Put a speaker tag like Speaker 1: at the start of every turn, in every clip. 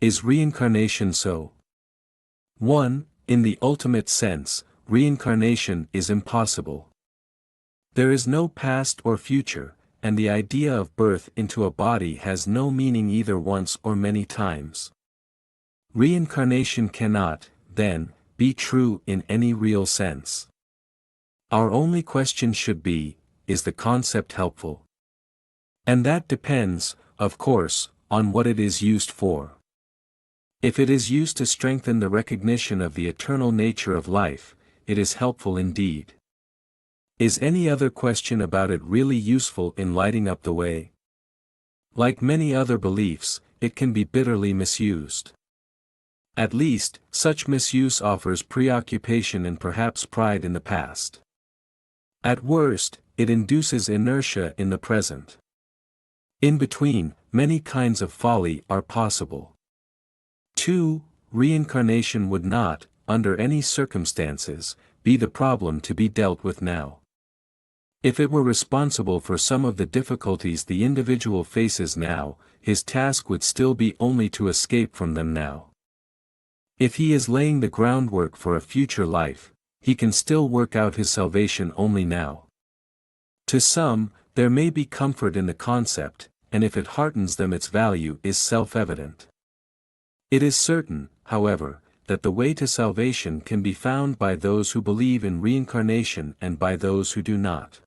Speaker 1: Is reincarnation so? 1. In the ultimate sense, reincarnation is impossible. There is no past or future, and the idea of birth into a body has no meaning either once or many times. Reincarnation cannot, then, be true in any real sense. Our only question should be, is the concept helpful? And that depends, of course, on what it is used for. If it is used to strengthen the recognition of the eternal nature of life, it is helpful indeed. Is any other question about it really useful in lighting up the way? Like many other beliefs, it can be bitterly misused. At least, such misuse offers preoccupation and perhaps pride in the past. At worst, it induces inertia in the present. In between, many kinds of folly are possible. 2. Reincarnation would not, under any circumstances, be the problem to be dealt with now. If it were responsible for some of the difficulties the individual faces now, his task would still be only to escape from them now. If he is laying the groundwork for a future life, he can still work out his salvation only now. To some, there may be comfort in the concept, and if it heartens them its value is self-evident. It is certain, however, that the way to salvation can be found by those who believe in reincarnation and by those who do not.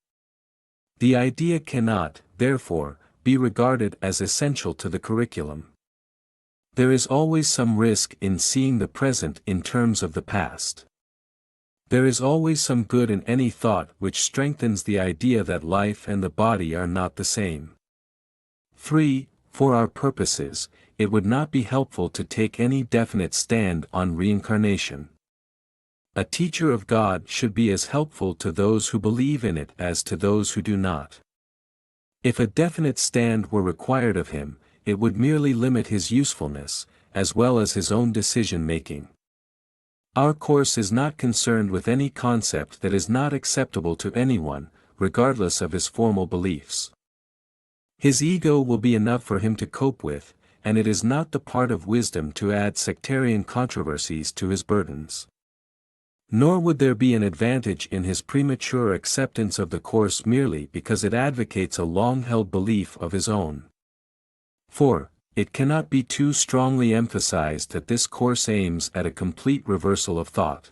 Speaker 1: The idea cannot, therefore, be regarded as essential to the curriculum. There is always some risk in seeing the present in terms of the past. There is always some good in any thought which strengthens the idea that life and the body are not the same. 3. For our purposes, it would not be helpful to take any definite stand on reincarnation. A teacher of God should be as helpful to those who believe in it as to those who do not. If a definite stand were required of him, it would merely limit his usefulness, as well as his own decision-making. Our course is not concerned with any concept that is not acceptable to anyone, regardless of his formal beliefs. His ego will be enough for him to cope with, and it is not the part of wisdom to add sectarian controversies to his burdens. Nor would there be an advantage in his premature acceptance of the course merely because it advocates a long-held belief of his own. 4. It cannot be too strongly emphasized that this course aims at a complete reversal of thought.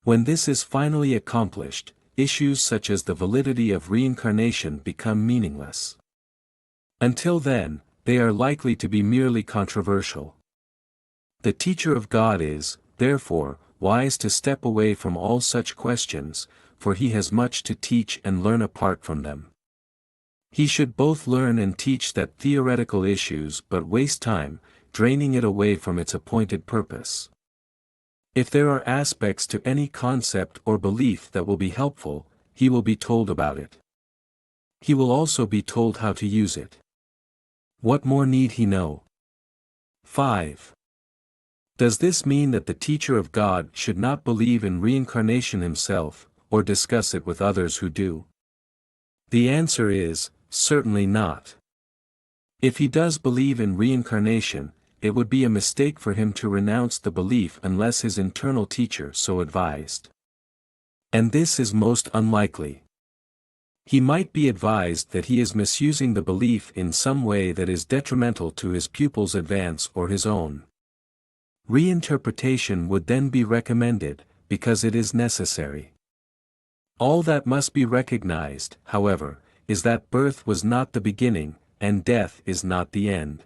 Speaker 1: When this is finally accomplished, issues such as the validity of reincarnation become meaningless. Until then, they are likely to be merely controversial. The teacher of God is, therefore, wise to step away from all such questions, for he has much to teach and learn apart from them. He should both learn and teach that theoretical issues but waste time, draining it away from its appointed purpose. If there are aspects to any concept or belief that will be helpful, he will be told about it. He will also be told how to use it. What more need he know? 5. Does this mean that the teacher of God should not believe in reincarnation himself, or discuss it with others who do? The answer is, certainly not. If he does believe in reincarnation, it would be a mistake for him to renounce the belief unless his internal teacher so advised. And this is most unlikely. He might be advised that he is misusing the belief in some way that is detrimental to his pupil's advance or his own. Reinterpretation would then be recommended, because it is necessary. All that must be recognized, however, is that birth was not the beginning, and death is not the end.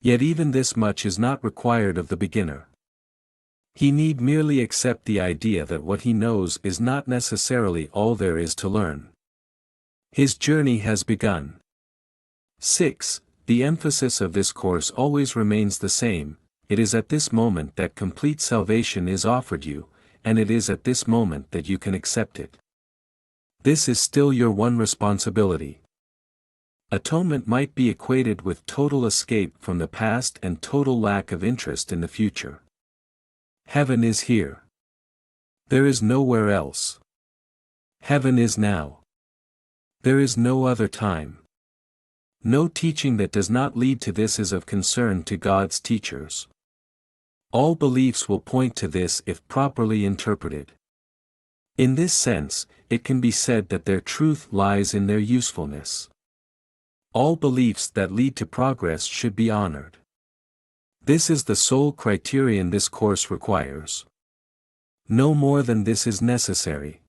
Speaker 1: Yet even this much is not required of the beginner. He need merely accept the idea that what he knows is not necessarily all there is to learn. His journey has begun. 6. The emphasis of this course always remains the same. It is at this moment that complete salvation is offered you, and it is at this moment that you can accept it. This is still your one responsibility. Atonement might be equated with total escape from the past and total lack of interest in the future. Heaven is here. There is nowhere else. Heaven is now. There is no other time. No teaching that does not lead to this is of concern to God's teachers. All beliefs will point to this if properly interpreted. In this sense, it can be said that their truth lies in their usefulness. All beliefs that lead to progress should be honored. This is the sole criterion this course requires. No more than this is necessary.